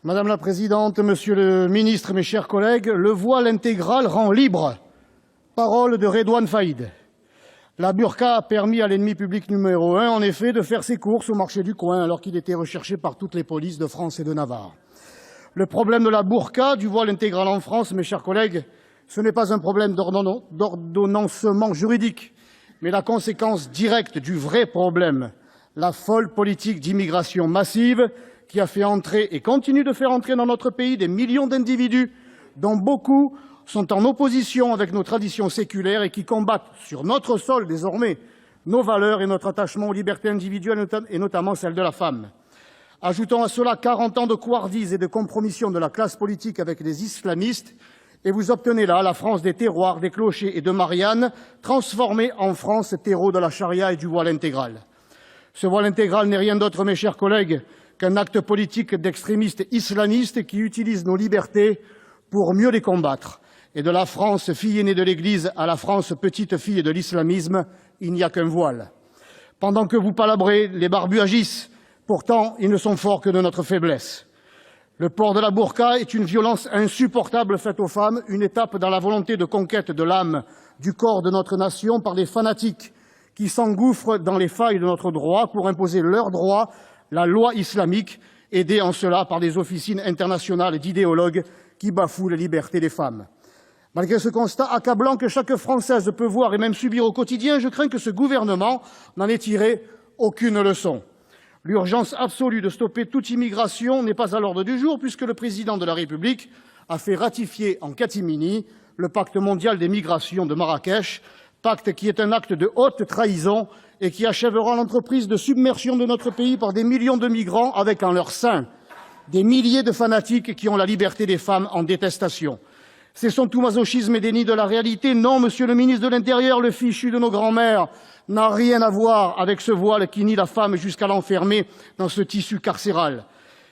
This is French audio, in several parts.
Madame la présidente, monsieur le ministre, mes chers collègues, le voile intégral rend libre. Parole de Redouane Faïd. La burqa a permis à l'ennemi public numéro 1, en effet, de faire ses courses au marché du coin alors qu'il était recherché par toutes les polices de France et de Navarre. Le problème de la burqa, du voile intégral en France, mes chers collègues, ce n'est pas un problème d'ordonnancement juridique, mais la conséquence directe du vrai problème, la folle politique d'immigration massive qui a fait entrer et continue de faire entrer dans notre pays des millions d'individus dont beaucoup sont en opposition avec nos traditions séculaires et qui combattent sur notre sol désormais nos valeurs et notre attachement aux libertés individuelles et notamment celle de la femme. Ajoutons à cela 40 ans de couardise et de compromission de la classe politique avec les islamistes et vous obtenez là la France des terroirs, des clochers et de Marianne, transformée en France terreau de la charia et du voile intégral. Ce voile intégral n'est rien d'autre, mes chers collègues, qu'un acte politique d'extrémistes islamistes qui utilisent nos libertés pour mieux les combattre. Et de la France, fille aînée de l'Église, à la France, petite fille de l'islamisme, il n'y a qu'un voile. Pendant que vous palabrez, les barbus agissent. Pourtant, ils ne sont forts que de notre faiblesse. Le port de la burqa est une violence insupportable faite aux femmes, une étape dans la volonté de conquête de l'âme, du corps de notre nation par des fanatiques qui s'engouffrent dans les failles de notre droit pour imposer leurs droits, la loi islamique, aidée en cela par des officines internationales d'idéologues qui bafouent les libertés des femmes. Malgré ce constat accablant que chaque Française peut voir et même subir au quotidien, je crains que ce gouvernement n'en ait tiré aucune leçon. L'urgence absolue de stopper toute immigration n'est pas à l'ordre du jour puisque le président de la République a fait ratifier en catimini le pacte mondial des migrations de Marrakech, pacte qui est un acte de haute trahison et qui achèvera l'entreprise de submersion de notre pays par des millions de migrants avec en leur sein des milliers de fanatiques qui ont la liberté des femmes en détestation. Cessons tout masochisme et déni de la réalité. Non, monsieur le ministre de l'Intérieur, le fichu de nos grands-mères n'a rien à voir avec ce voile qui nie la femme jusqu'à l'enfermer dans ce tissu carcéral.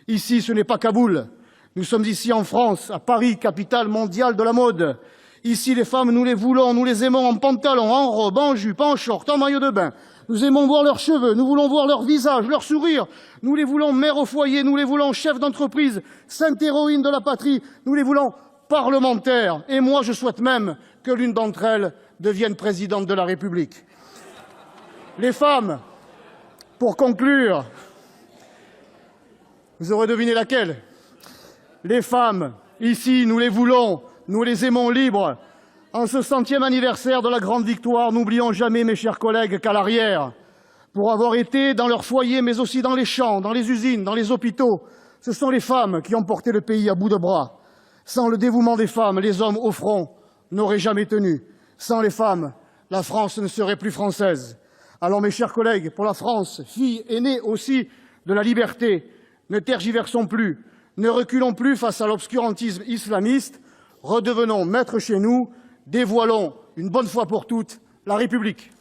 Ici, ce n'est pas Kaboul. Nous sommes ici en France, à Paris, capitale mondiale de la mode. Ici, les femmes, nous les voulons, nous les aimons en pantalon, en robe, en jupe, en short, en maillot de bain. Nous aimons voir leurs cheveux, nous voulons voir leur visage, leur sourire. Nous les voulons mères au foyer, nous les voulons chefs d'entreprise, saintes héroïnes de la patrie. Nous les voulons parlementaires. Et moi, je souhaite même que l'une d'entre elles devienne présidente de la République. Les femmes, pour conclure, vous aurez deviné laquelle. Les femmes, ici, nous les voulons, nous les aimons libres. En ce 100e anniversaire de la grande victoire, n'oublions jamais, mes chers collègues, qu'à l'arrière, pour avoir été dans leur foyer, mais aussi dans les champs, dans les usines, dans les hôpitaux, ce sont les femmes qui ont porté le pays à bout de bras. Sans le dévouement des femmes, les hommes au front n'auraient jamais tenu. Sans les femmes, la France ne serait plus française. Alors, mes chers collègues, pour la France, fille aînée aussi de la liberté, ne tergiversons plus, ne reculons plus face à l'obscurantisme islamiste, redevenons maîtres chez nous, dévoilons une bonne fois pour toutes la République.